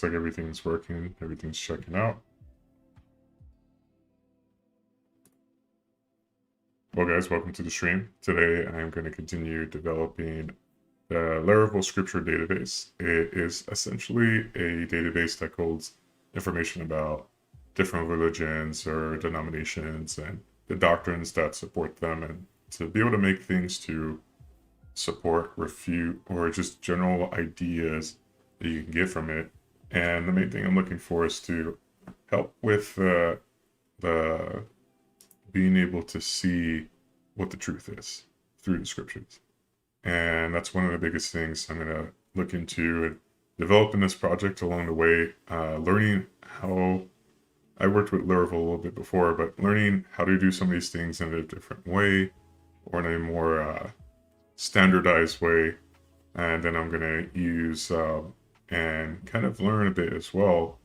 looks like everything's working, everything's checking out. Well guys, welcome to the stream. Today I'm going to continue developing the Laravel scripture database. It is essentially a database that holds information about different religions or denominations and the doctrines that support them, and to be able to make things to support, refute, or just general ideas that you can get from it. And the main thing I'm looking for is to help with the being able to see what the truth is through the scriptures. And that's one of the biggest things I'm going to look into and develop in this project along the way. Learning how, I worked with Laravel a little bit before, but learning how to do some of these things in a different way or in a more standardized way. And then I'm going to use and kind of learn a bit as well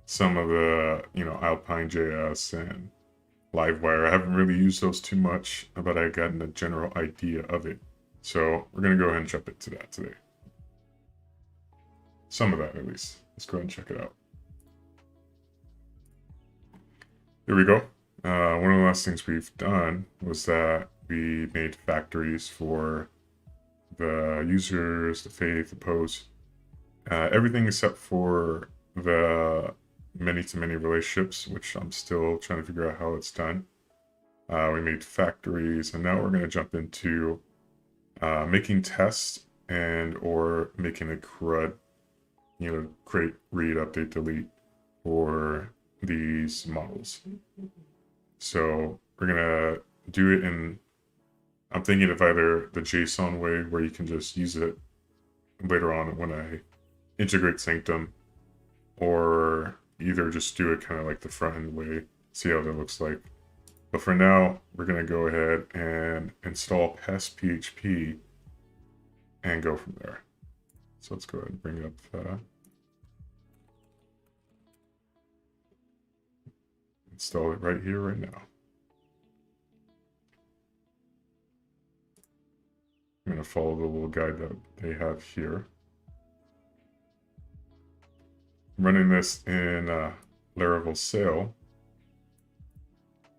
some of the, Alpine.JS and Livewire. I haven't really used those too much, but I've gotten a general idea of it. So we're going to go ahead and jump into that today. Some of that, at least. Let's go ahead and check it out. Here we go. One of the last things we've done was that we made factories for the users, the faith, the post, everything except for the many-to-many relationships, which I'm still trying to figure out how it's done. We made factories, and now we're going to jump into making tests and or making a CRUD, create, read, update, delete for these models. So we're going to do it in, I'm thinking of either the JSON way, where you can just use it later on when I integrate Sanctum, or either just do it kind of like the front end way, see how that looks like. But for now, we're going to go ahead and install PestPHP and go from there. So let's go ahead and bring up install it right here, right now. I'm going to follow the little guide that they have here. I'm running this in Laravel Sail.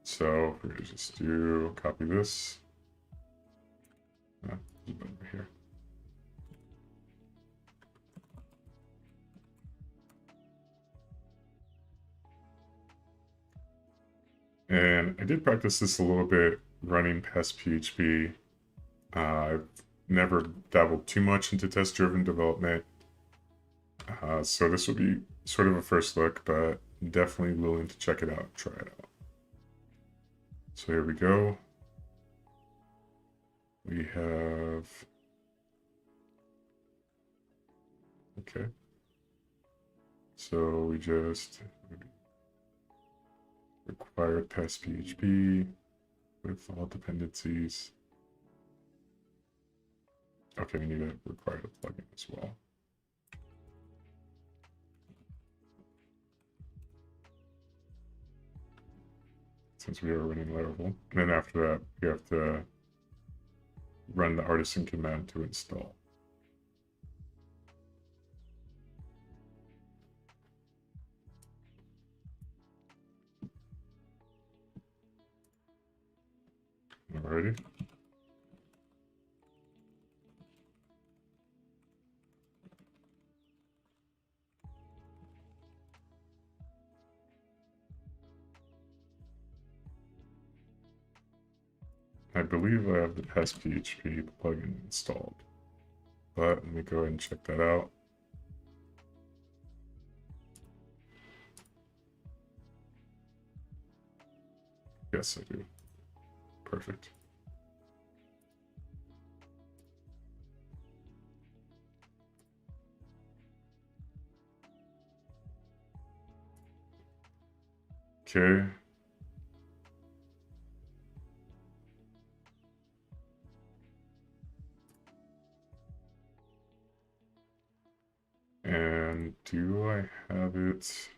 So we're going to just copy this. Over here. And I did practice this a little bit running PestPHP. I've never dabbled too much into test-driven development. So this will be sort of a first look, but definitely willing to check it out and try it out. So here we go. We have, okay. So we just require PestPHP with all dependencies. Okay, we need to require the plugin as well. Since we are running Laravel. And then after that, we have to run the artisan command to install. Alrighty. I believe I have the PestPHP plugin installed, but let me go ahead and check that out. Yes, I do. Perfect. Okay. And do I have it?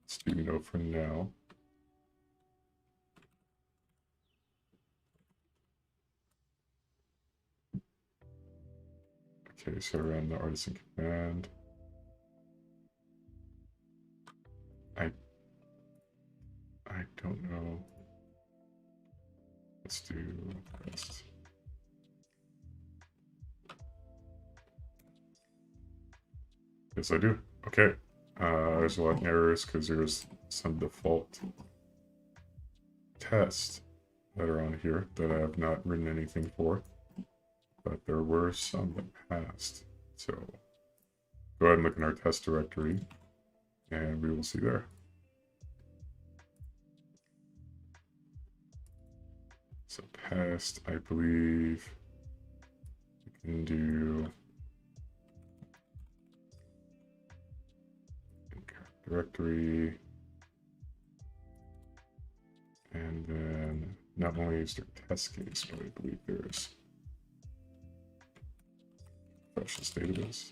Let's do no for now. Okay, so run the artisan command. I don't know. Let's do test. Yes, I do. Okay. There's a lot of errors because there's some default tests that are on here that I have not written anything for, but there were some that passed. So go ahead and look in our test directory and we will see there. So past, I believe we can do directory, and then not only is there test case, but I believe there's precious database.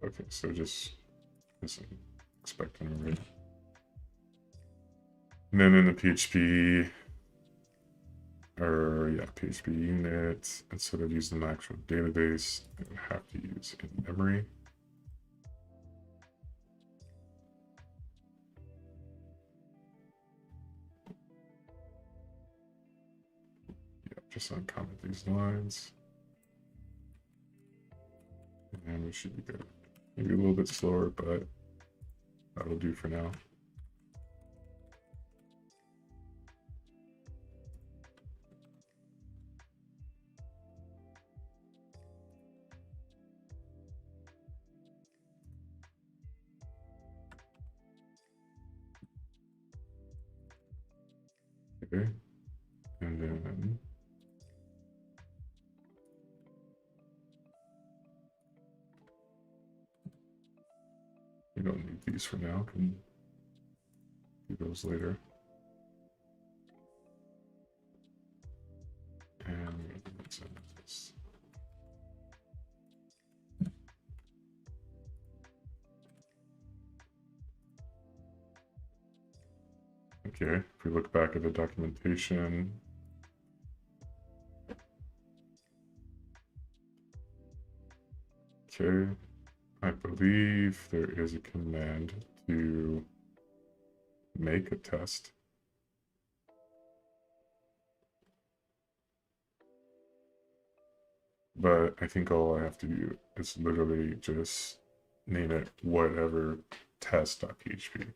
Okay, so just expecting already. And then in the PHP, PHP unit, instead of using the actual database, I would have to use in memory. Yeah, just uncomment these lines. And we should be good. Maybe a little bit slower, but that'll do for now. Okay, and then we don't need these for now, can do those later. And let's end this. Okay, if we look back at the documentation, okay, I believe there is a command to make a test. But I think all I have to do is literally just name it whatever test.php.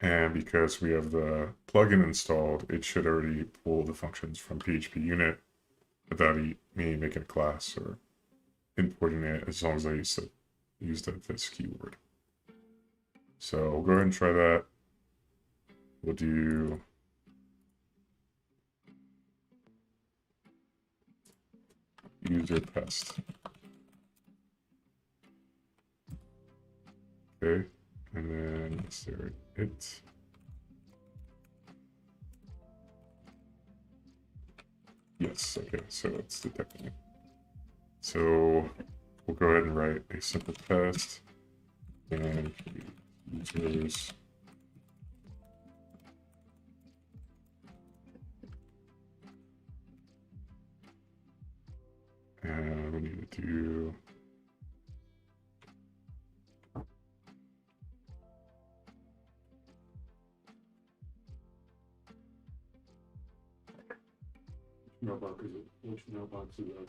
And because we have the plugin installed, it should already pull the functions from PHP unit without me making a class or importing it, as long as I use this keyword. So we'll go ahead and try that. We'll do user test. Okay, and then is there it? Yes, okay, so it's detecting it. So we'll go ahead and write a simple test and users and we need to do which mailboxes are?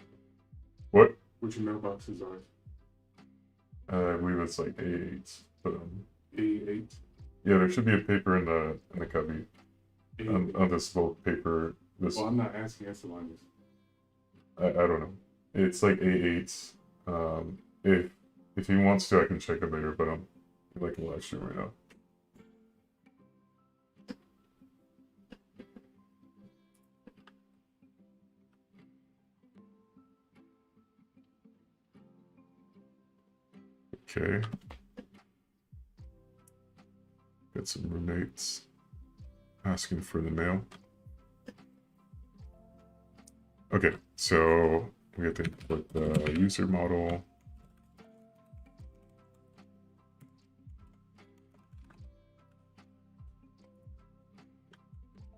What? Which mailboxes are? I believe it's like A8. But A8? yeah, there should be a paper in the cubby. On this little paper. This. Well, I'm not asking us to line this. I don't know. It's like A8. If he wants to, I can check it later. But I'm like in live stream right now. Okay. Got some roommates asking for the mail. Okay, so we have to import the user model.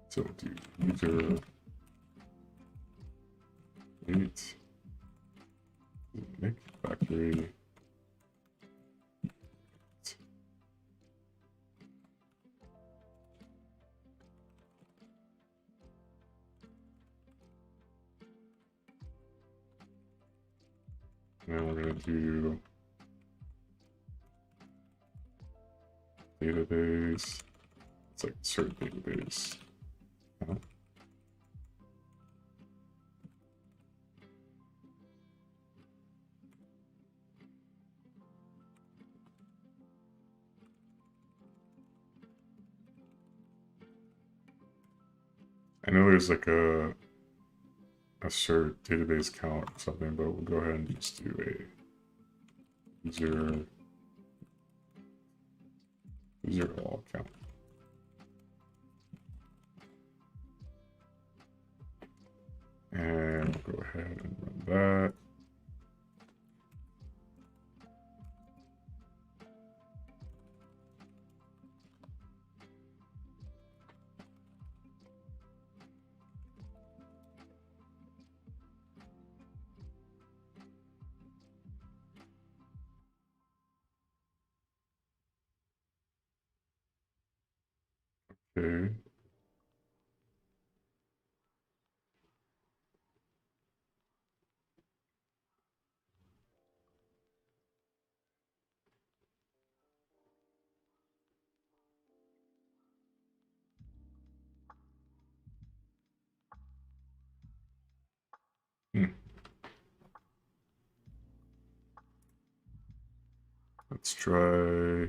So we'll do user 8 make factory. Now we're going to do database. It's like insert database. Huh? I know there's like a assert database count or something, but we'll go ahead and just do a user all count. And we'll go ahead and run that. Okay. Let's try.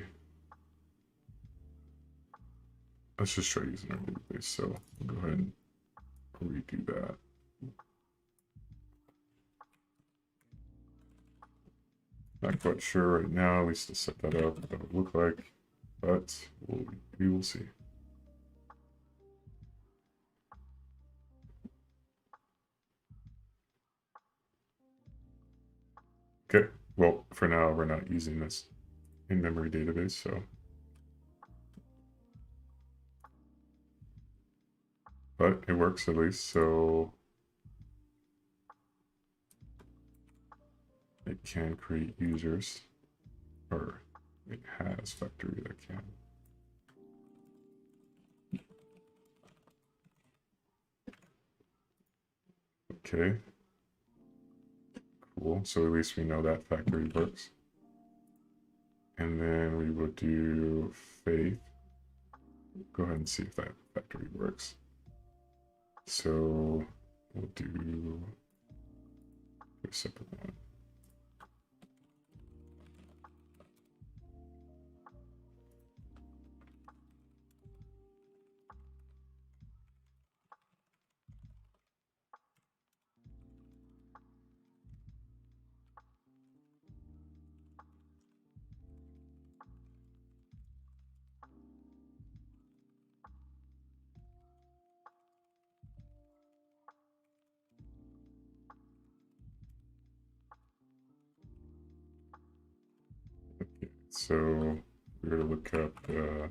Let's just try using our database. So we'll go ahead and redo that. Not quite sure right now, at least to set that up, what that would look like, but we will see. Okay, well, for now, we're not using this in-memory database, so. But it works at least, so it can create users, or it has factory that can. Okay. Cool, so at least we know that factory works. And then we will do faith. Go ahead and see if that factory works. So we'll do a separate one. Okay, so we're going to look up the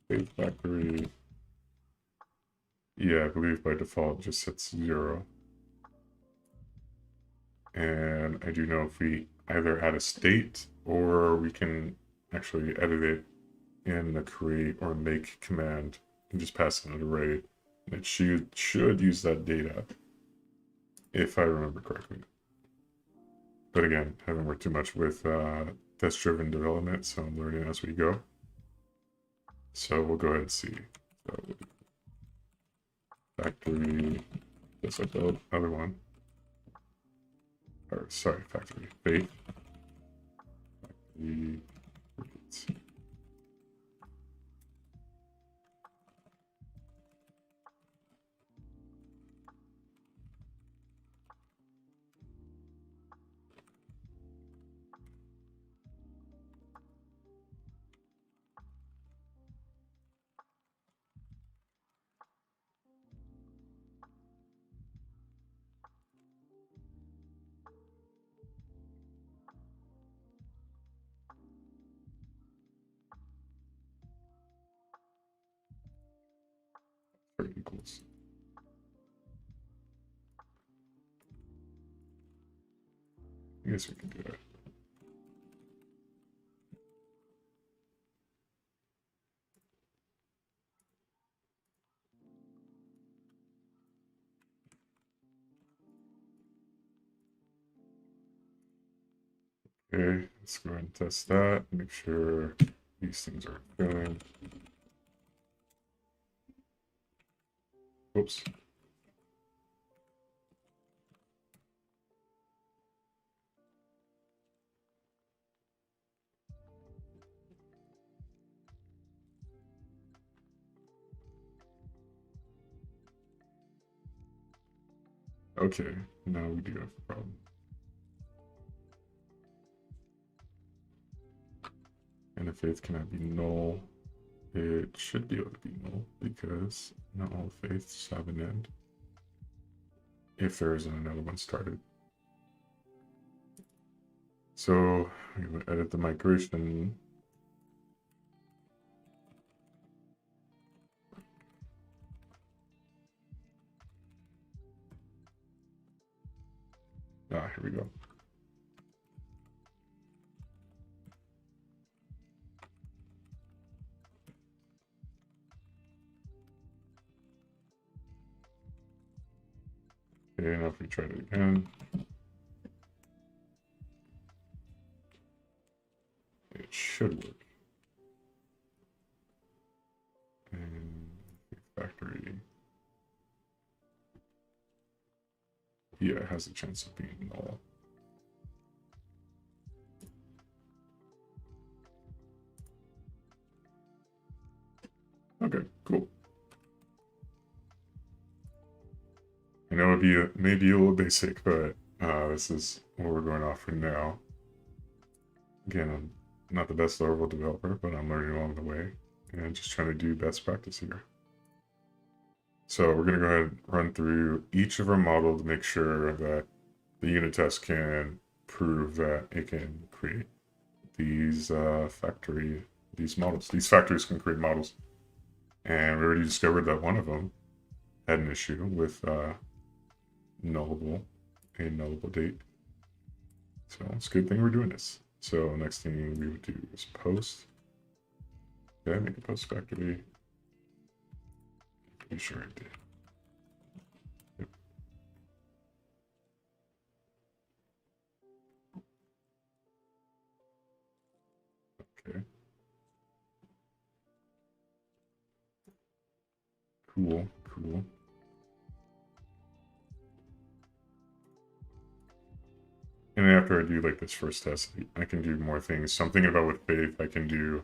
faith factory. Yeah, I believe by default it just sets 0. And I do know if we either add a state or we can actually edit it in the create or make command and just pass in an array. And it should use that data, if I remember correctly. But again, I haven't worked too much with test-driven development, so I'm learning as we go. So we'll go ahead and see. So factory, just like the other one. Or sorry, factory faith. Factory. or equals. I guess we can do that. Okay, let's go ahead and test that. Make sure these things are filling. Oops. Okay, now we do have a problem. And if faith cannot be null, it should be able to be null because not all faiths have an end. If there isn't another one started. So I'm going to edit the migration. Ah, here we go. Okay, now if we try it again, it should work. And factory. Yeah, it has a chance of being null. Okay, cool. I know it'd be maybe a little basic, but this is what we're going off for now. Again, I'm not the best Laravel developer, but I'm learning along the way and just trying to do best practice here. So we're going to go ahead and run through each of our models to make sure that the unit test can prove that it can create these these models. These factories can create models. And we already discovered that one of them had an issue with a nullable date. So it's a good thing we're doing this. So next thing we would do is post. Okay, make a post factory. Pretty sure it did. Yep. Okay. Cool, cool. And after I do like this first test, I can do more things. So I'm thinking about with Faith, I can do,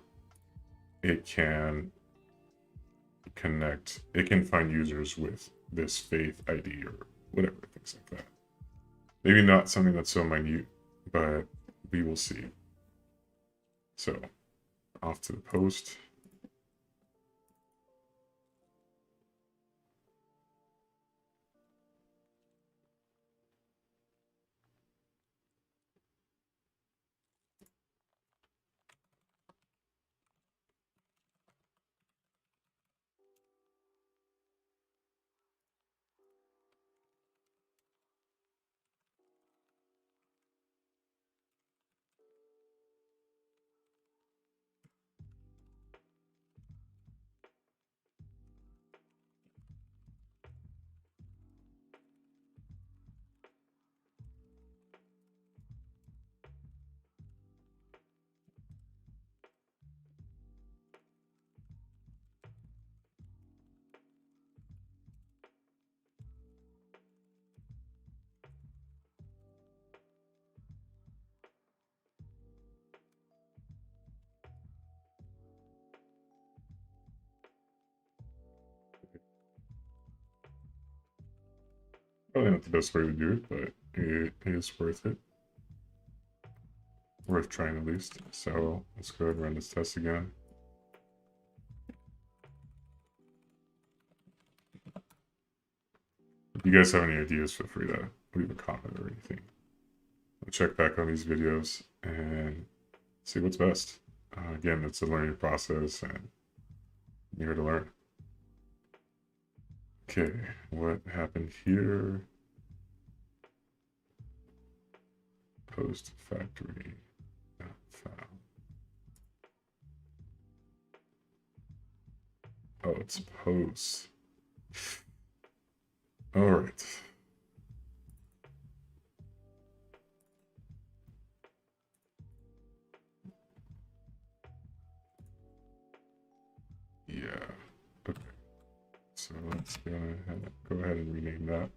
it can connect, it can find users with this Faith ID or whatever, things like that. Maybe not something that's so minute, but we will see. So off to the post. Probably not the best way to do it, but it is worth it. Worth trying at least. So let's go ahead and run this test again. If you guys have any ideas, feel free to leave a comment or anything. I'll check back on these videos and see what's best. Again, it's a learning process and I'm here to learn. Okay, what happened here? Post factory file. Oh, it's post. All right. Yeah. Okay. So let's go ahead and rename that.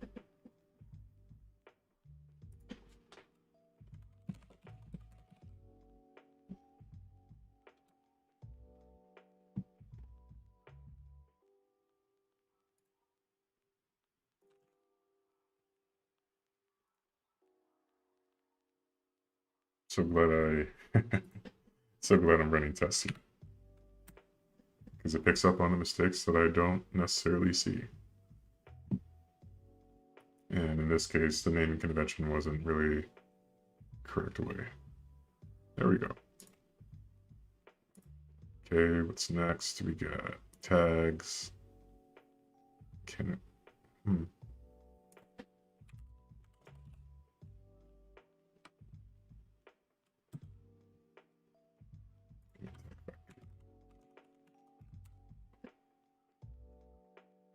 So glad so glad I'm running tests because it picks up on the mistakes that I don't necessarily see. And in this case, the naming convention wasn't really correct way. There we go. Okay, what's next? We got tags. Can it?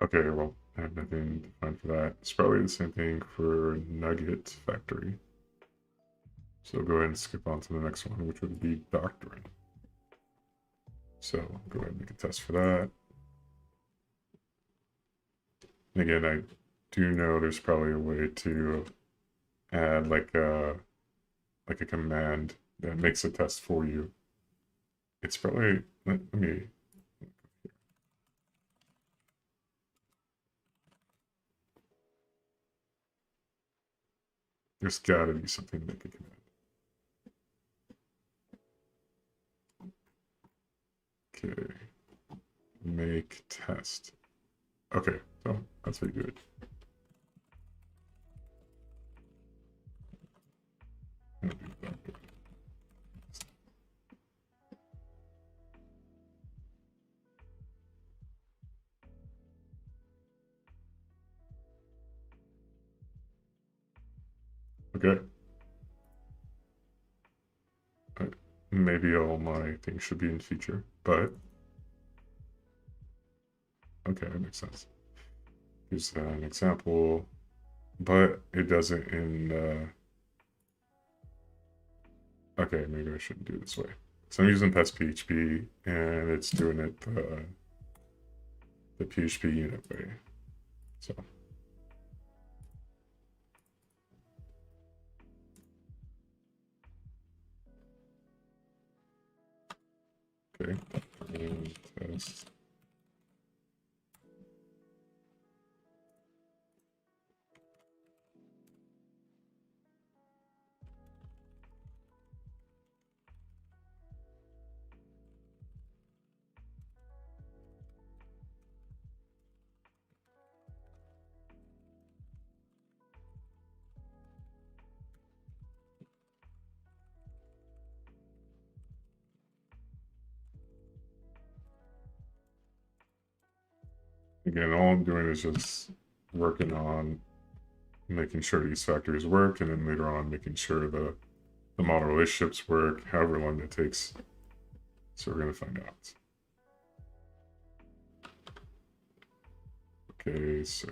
Okay, well, I have nothing defined for that. It's probably the same thing for Nugget Factory. So go ahead and skip on to the next one, which would be Doctrine. So go ahead and make a test for that. And again, I do know there's probably a way to add like a command that makes a test for you. It's probably, let me, there's gotta be something to make a command. Okay, make test. Okay, so that's what you do it. Okay. Maybe all my things should be in feature, but okay, that makes sense. Here's an example, but it does it in. Okay, maybe I shouldn't do it this way. So I'm using PestPHP, and it's doing it the PHP unit way. So. Okay, and test. Again, all I'm doing is just working on making sure these factories work, and then later on making sure the model relationships work, however long that takes. So we're going to find out. Okay, so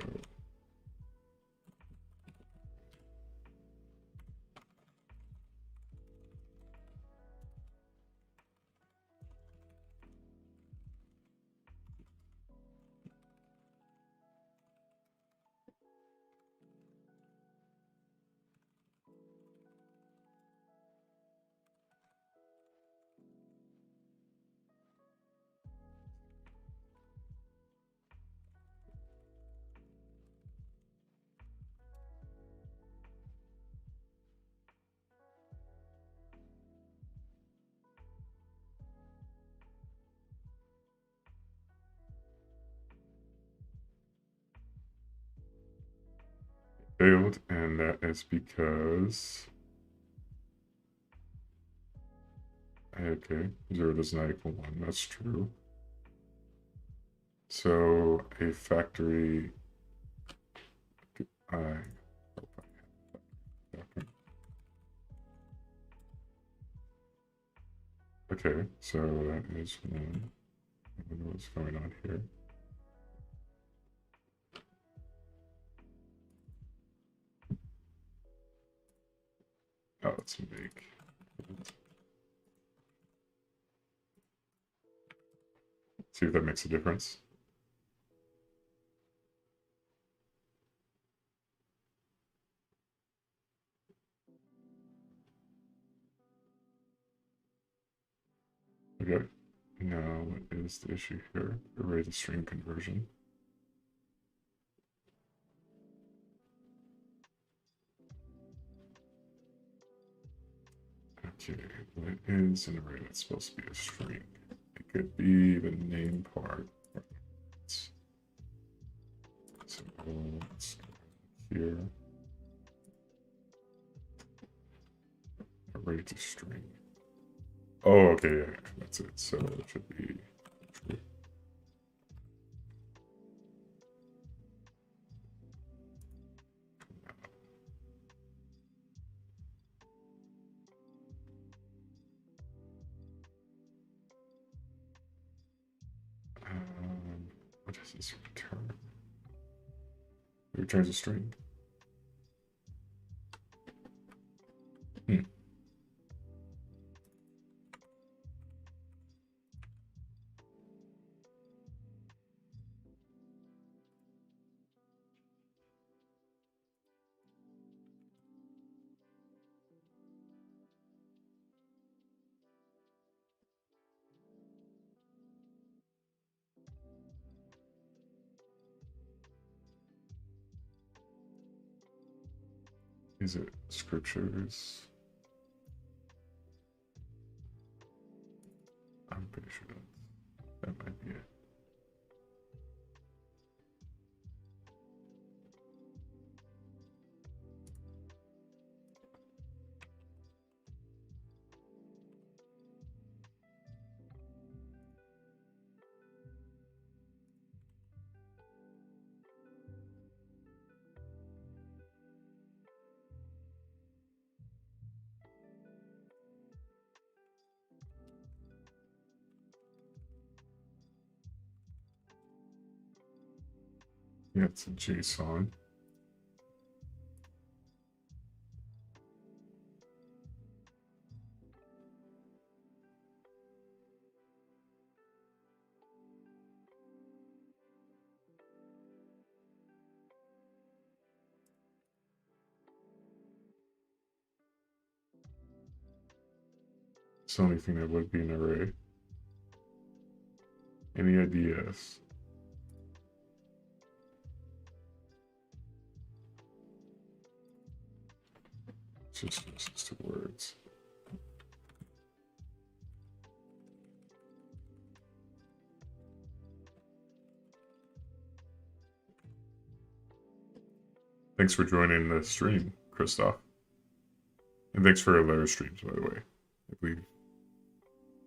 failed, and that is because okay, 0 does not equal 1. That's true. So a factory I hope I have that. Okay, so that is one. I don't know what's going on here. Oh, let's make it. See if that makes a difference. Okay, now what is the issue here? Array to string conversion. Okay, what is an array that's supposed to be a string? It could be the name part. So let's go here. Array to string. Oh, okay, yeah, that's it. So it should be true. What does this return? It returns a string. Is it scriptures? I'm pretty sure that might be it. Yeah, it's a JSON. It's the only thing that would be an array. Any ideas? Just listens to words. Thanks for joining the stream, Christoph. And thanks for later streams, by the way. I believe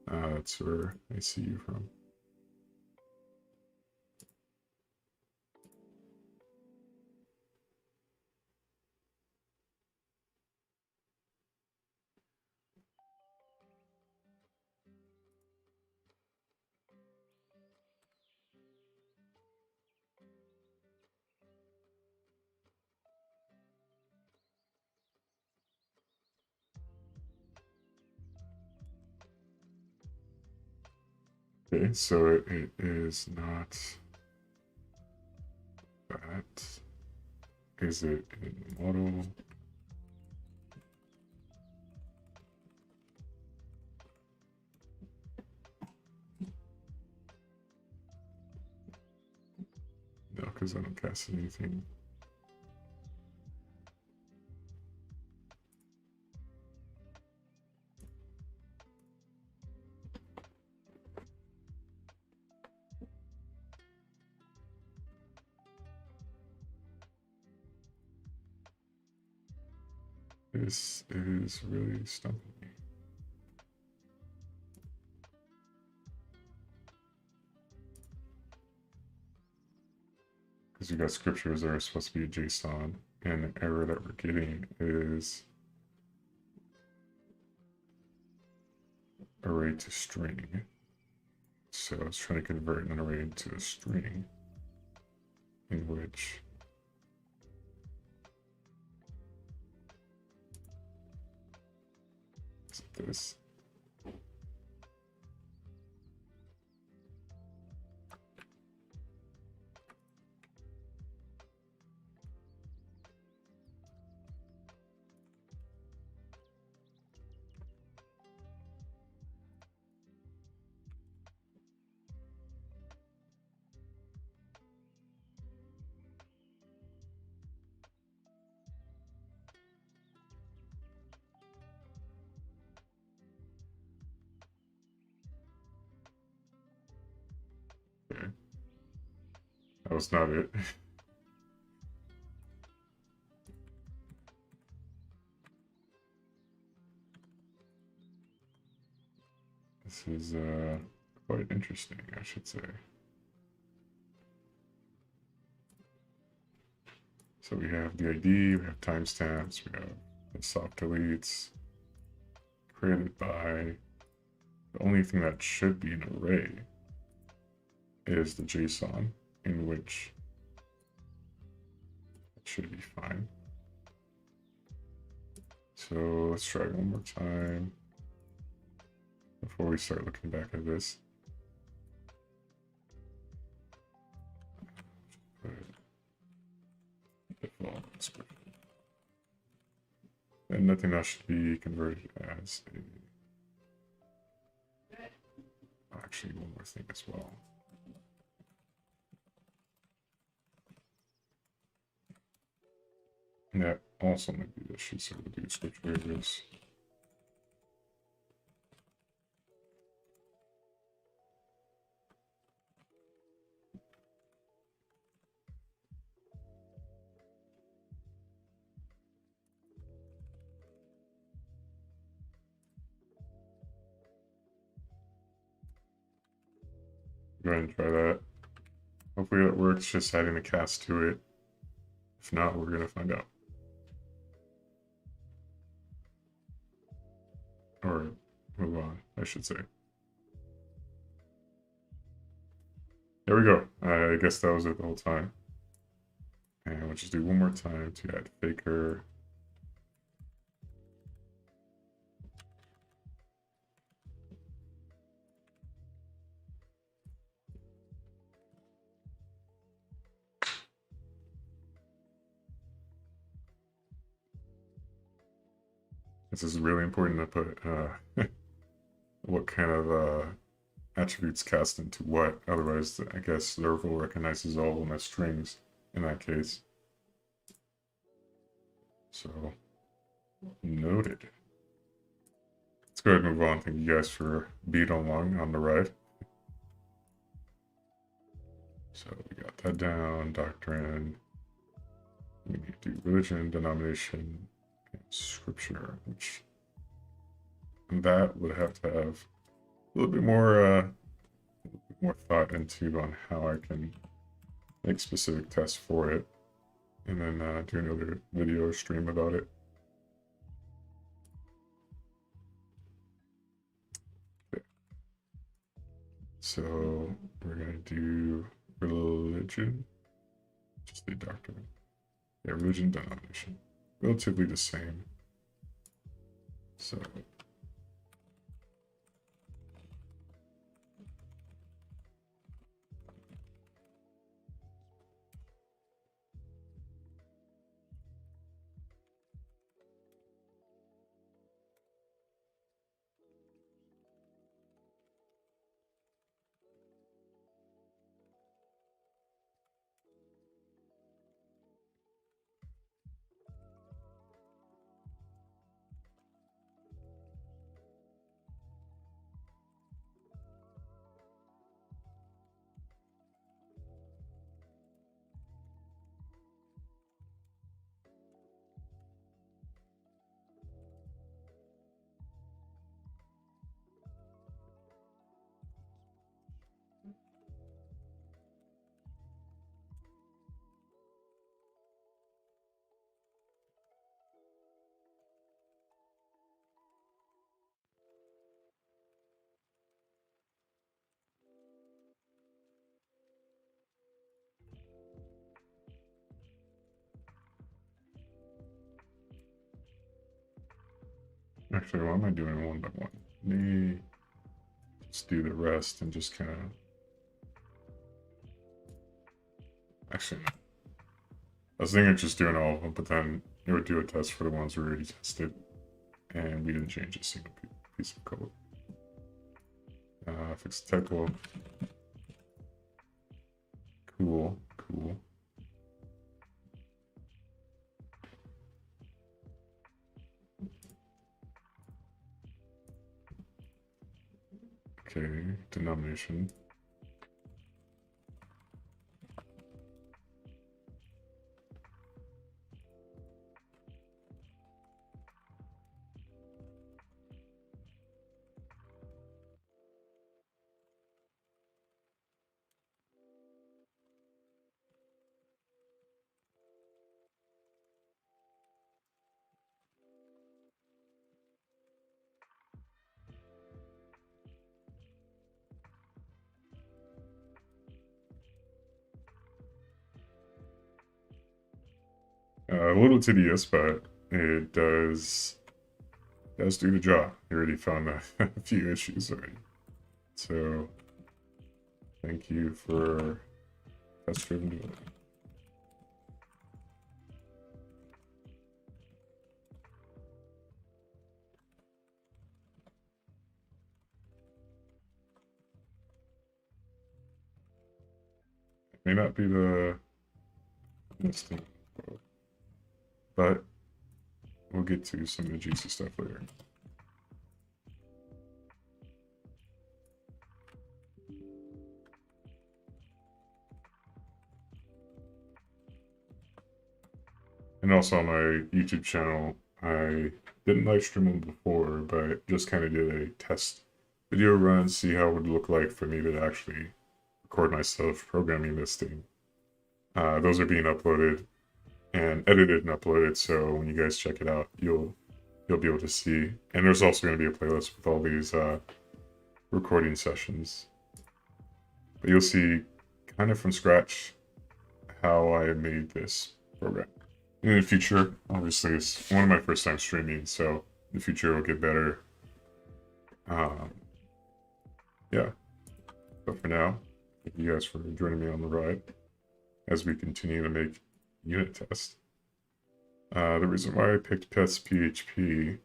that's where I see you from. Okay, so it is not that. Is it in model? No, because I don't cast anything. This is really stumping me. Because you got scriptures that are supposed to be a JSON. And the error that we're getting is array to string. So it's trying to convert an array into a string, in which is this. Okay. That was not it. This is quite interesting, I should say. So we have the ID, we have timestamps, we have the soft deletes created by. The only thing that should be an array is the JSON, in which it should be fine. So let's try one more time before we start looking back at this. Default description. And nothing else should be converted as a. Actually, one more thing as well. And that also might be the issue, so we'll do script variables. Go ahead and try that. Hopefully that works, just adding a cast to it. If not, we're going to find out. Or move on, I should say. There we go. I guess that was it the whole time. And we'll just do one more time to add faker. This is really important to put what kind of attributes cast into what. Otherwise, I guess Laravel recognizes all of them as strings in that case. So, noted. Let's go ahead and move on. Thank you guys for being along on the ride. So we got that down, Doctrine. We need to do religion, denomination, and scripture, which that would have to have a little bit more thought into on how I can make specific tests for it, and then do another video or stream about it. Okay. So we're gonna do religion, just the doctrine. Yeah, religion, denomination, relatively the same. So Actually, why am I doing one by one? Let me just do the rest and just kind of... Actually, no. I was thinking of just doing all of them, but then it would do a test for the ones we already tested, and we didn't change a single piece of code. Fix the typo. Cool, cool. Okay, denomination. A little tedious, but it does do the job. You already found a few issues already. So, thank you for test-driven development. It may not be the best thing, but we'll get to some of the juicy stuff later. And also on my YouTube channel, I didn't live stream them before, but just kind of did a test video run, see how it would look like for me to actually record myself programming this thing. Those are being uploaded and edited and uploaded, so when you guys check it out, you'll be able to see. And there's also going to be a playlist with all these recording sessions. But you'll see kind of from scratch how I made this program. In the future, obviously, it's one of my first time streaming, so in the future it'll get better. Yeah. But for now, thank you guys for joining me on the ride as we continue to make unit tests. The reason why I picked PestPHP,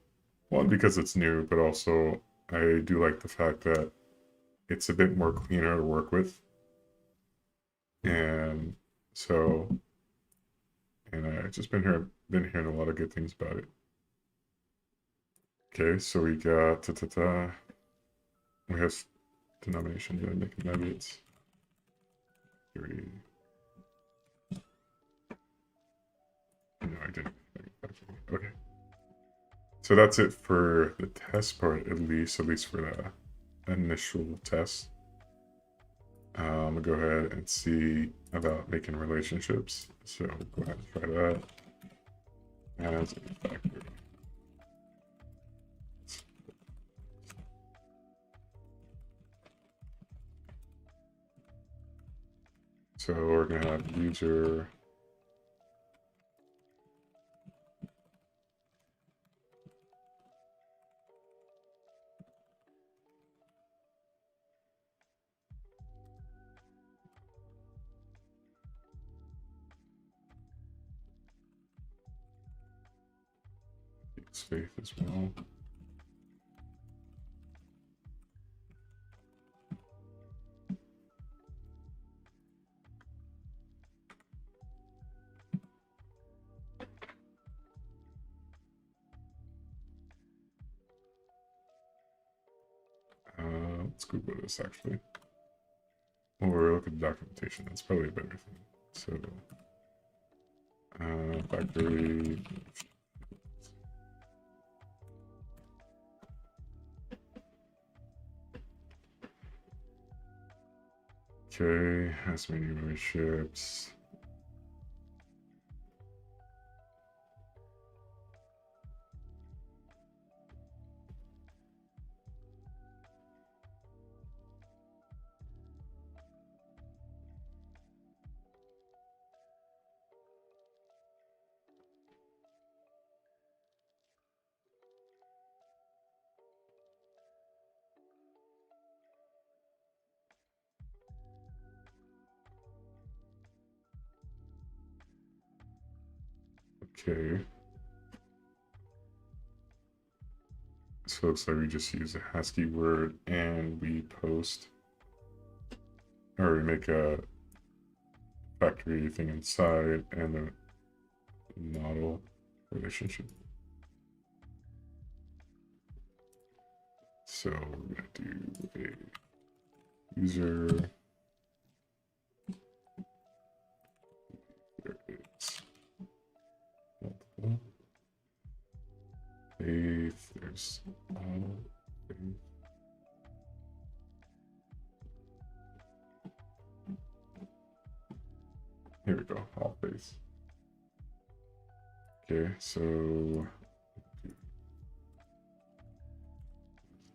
one, because it's new, but also I do like the fact that it's a bit more cleaner to work with. And so, and I've just been hearing a lot of good things about it. Okay, so we got we have denomination. Did I make nuggets? Three. No, I didn't. Okay. So that's it for the test part, at least for the initial test. I'm gonna go ahead and see about making relationships. So go ahead and try that as a factor. So we're gonna have user faith as well. Let's Google this actually. Or look at the documentation. That's probably a better thing. So, factory. Okay, has many relationships. Okay. So it looks like we just use a ASCII word and we post, or we make a factory thing inside and a model relationship. So we're gonna do a user. There it's multiple. Faith, there's all faith. Here we go, all faith. Okay, so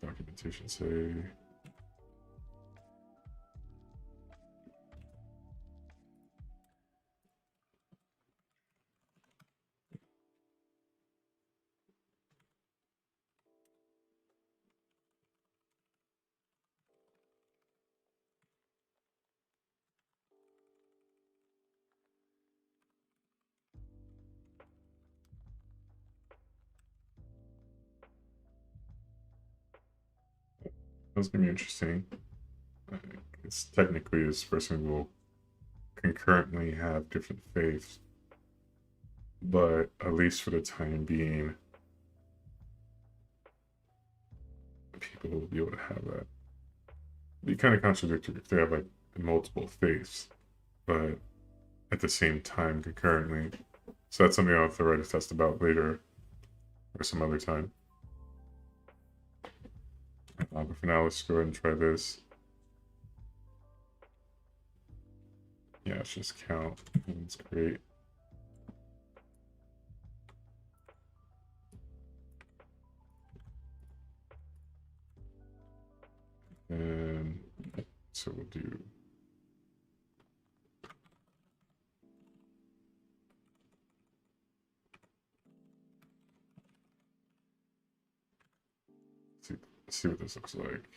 documentation say that's gonna be interesting. It's technically this person will concurrently have different faiths, but at least for the time being, people will be able to have that. It'd be kind of contradictory if they have like multiple faiths, but at the same time concurrently. So that's something I'll have to write a test about later or some other time. But for now, let's go ahead and try this. Yeah, let's just count. That's great. And so we'll do see what this looks like.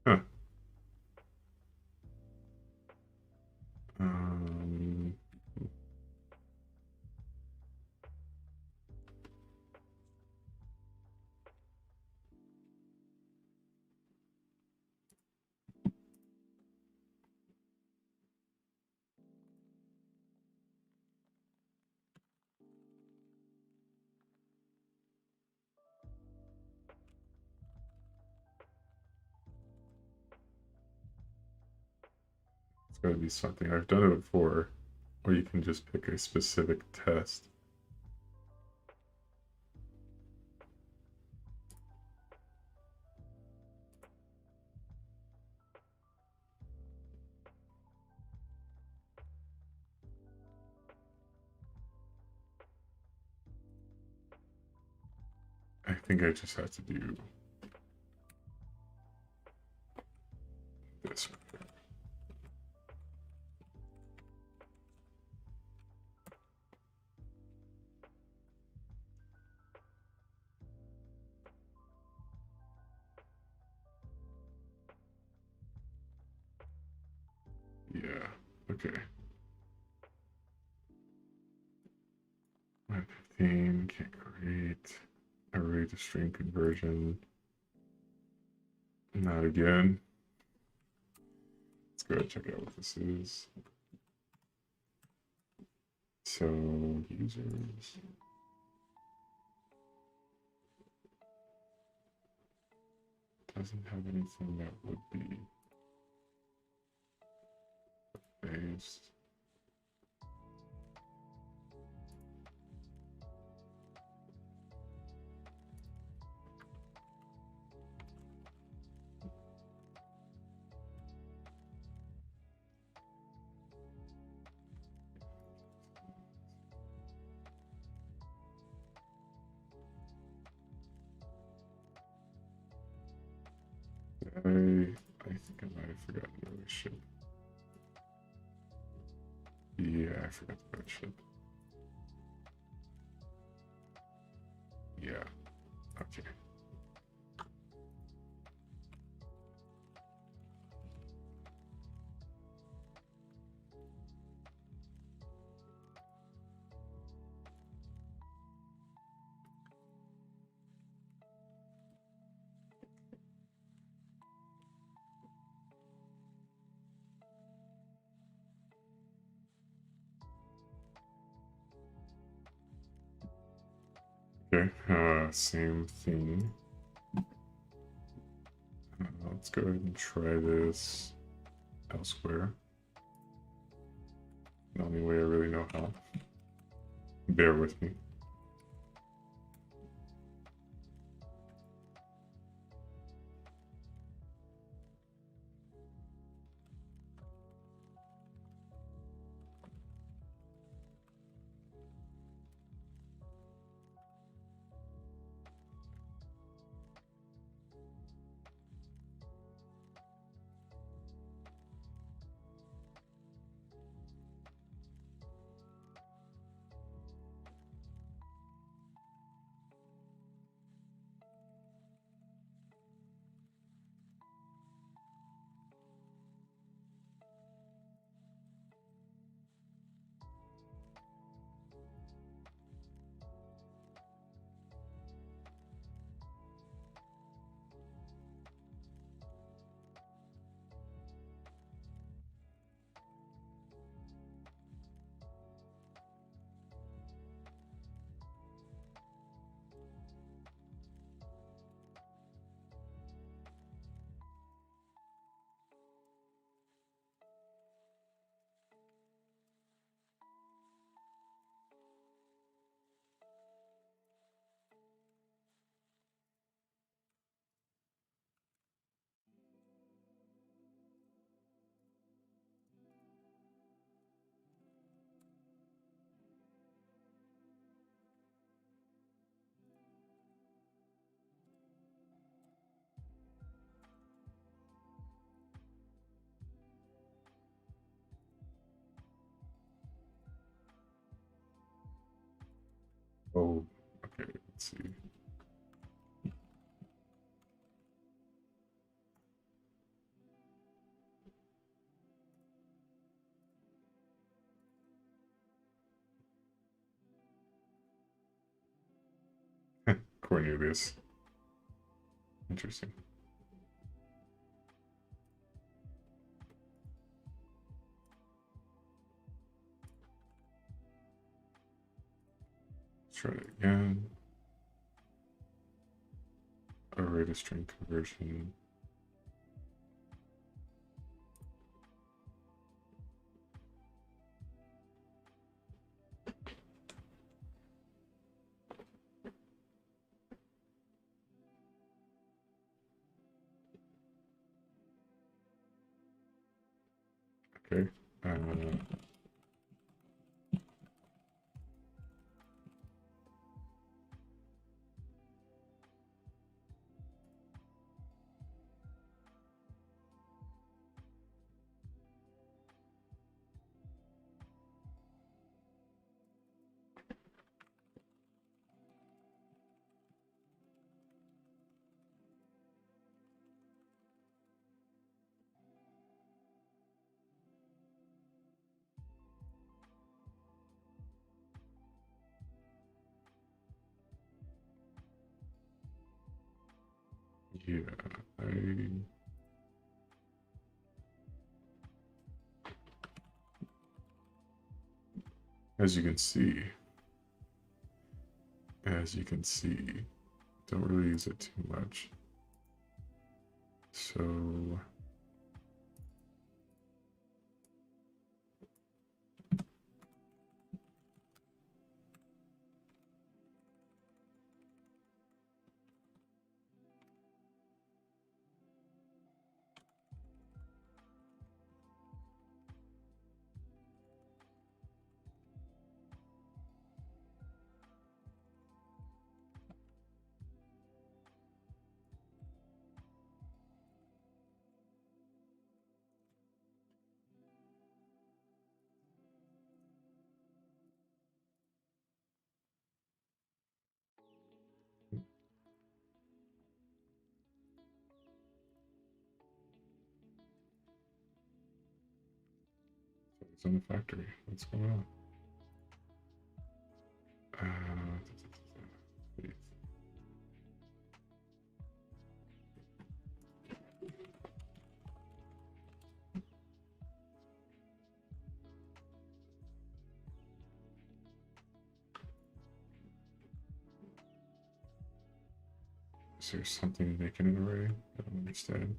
Huh. Um, it's got to be something. I've done it before, where you can just pick a specific test. I think I just have to do this. Yeah, okay. 15 can't create array to string conversion. Not again. Let's go ahead and check out what this is. So users. Doesn't have anything that would be based. ship. Yeah, I forgot to put ship. Yeah. Okay. Okay, same thing. Let's go ahead and try this elsewhere. The only way I really know how. Bear with me. Oh, okay, let's see. Cornelius. Interesting. Let's try it again. Array to string conversion. Okay. Yeah, as you can see, don't really use it too much. So on the factory. What's going on? Is there something making an array? I don't understand.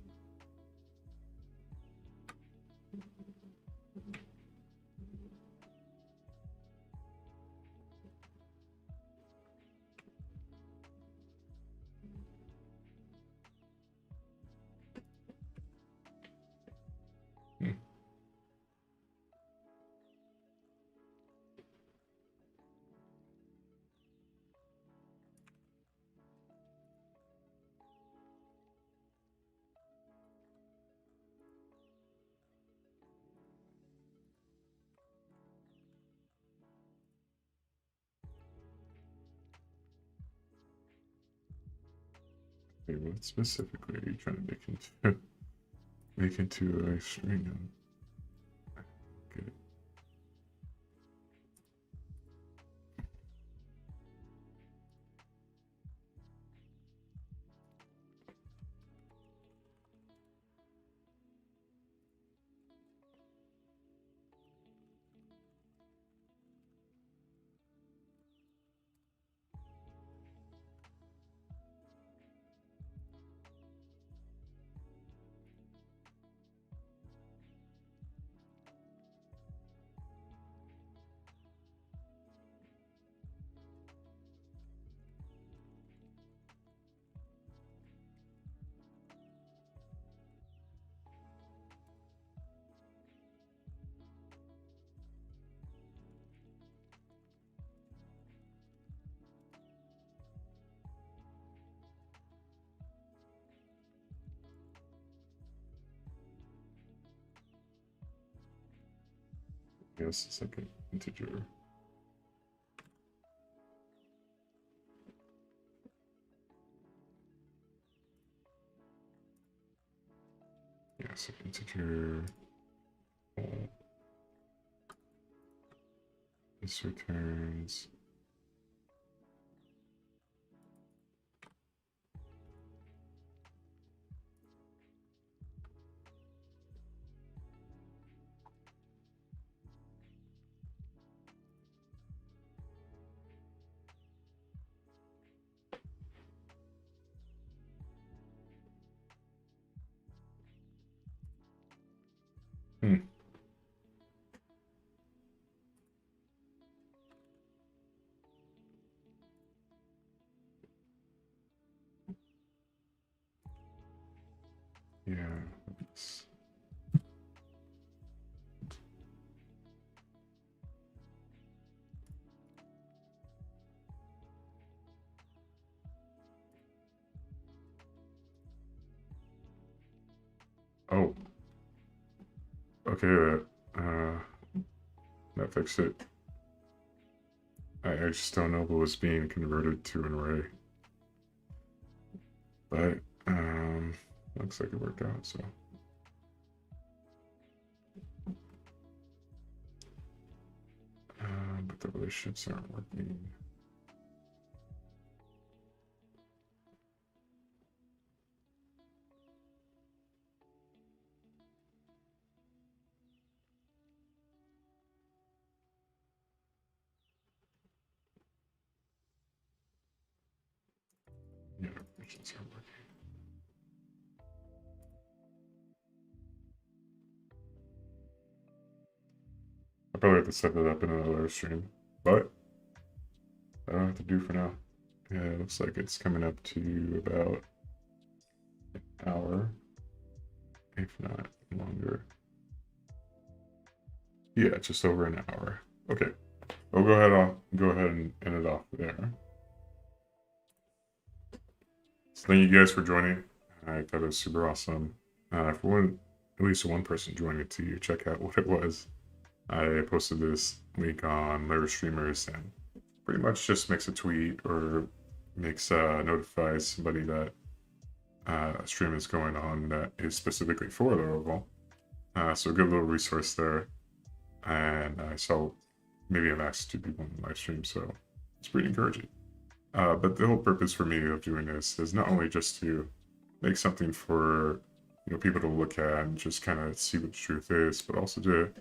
Okay, what specifically are you trying to make into a string? Get it. Yes, it's like an integer. Yes, integer. This returns. Yeah. Oh. Okay, that fixed it. I just don't know what was being converted to an array. But, looks like it worked out, so. But the relationships aren't working. Yeah, relations aren't working. I probably have to set that up in another stream, but I don't have to do for now. Yeah, it looks like it's coming up to about an hour, if not longer. Yeah, just over an hour. Okay, we'll go ahead and end it off there. So thank you guys for joining. I thought it was super awesome. For at least one person joined it to check out what it was. I posted this link on Layer Streamers and pretty much just makes a tweet or notifies somebody that a stream is going on that is specifically for Laravel. So a good little resource there. and I saw maybe a max 2 people in the live stream, so it's pretty encouraging. But the whole purpose for me of doing this is not only just to make something for people to look at and just kind of see what the truth is, but also to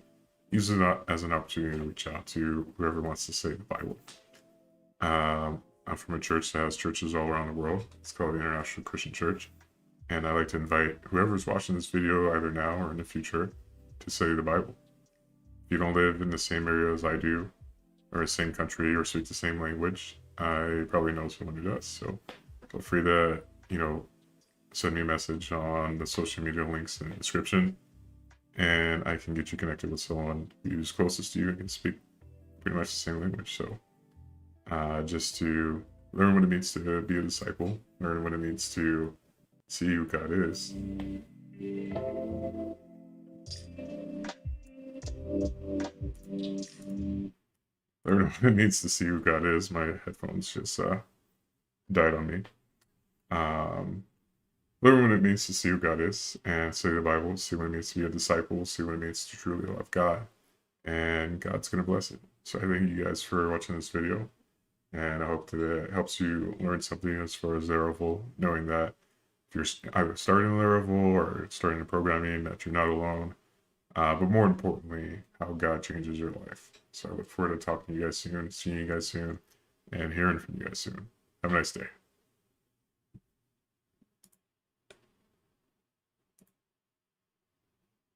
use it as an opportunity to reach out to whoever wants to say the Bible. I'm from a church that has churches all around the world. It's called the International Christian Church. And I like to invite whoever's watching this video, either now or in the future, to study the Bible. If you don't live in the same area as I do, or the same country, or speak the same language, I probably know someone who does. So feel free to, send me a message on the social media links in the description, and I can get you connected with someone who's closest to you and can speak pretty much the same language. So just to learn what it means to be a disciple, learn what it means to see who God is. Learn what it means to see who God is. My headphones just died on me. Learn what it means to see who God is and study the Bible, see what it means to be a disciple, see what it means to truly love God, and God's going to bless it. So I thank you guys for watching this video, and I hope that it helps you learn something as far as Laravel, knowing that if you're either starting Laravel or starting programming, that you're not alone, but more importantly, how God changes your life. So I look forward to talking to you guys soon, seeing you guys soon, and hearing from you guys soon. Have a nice day.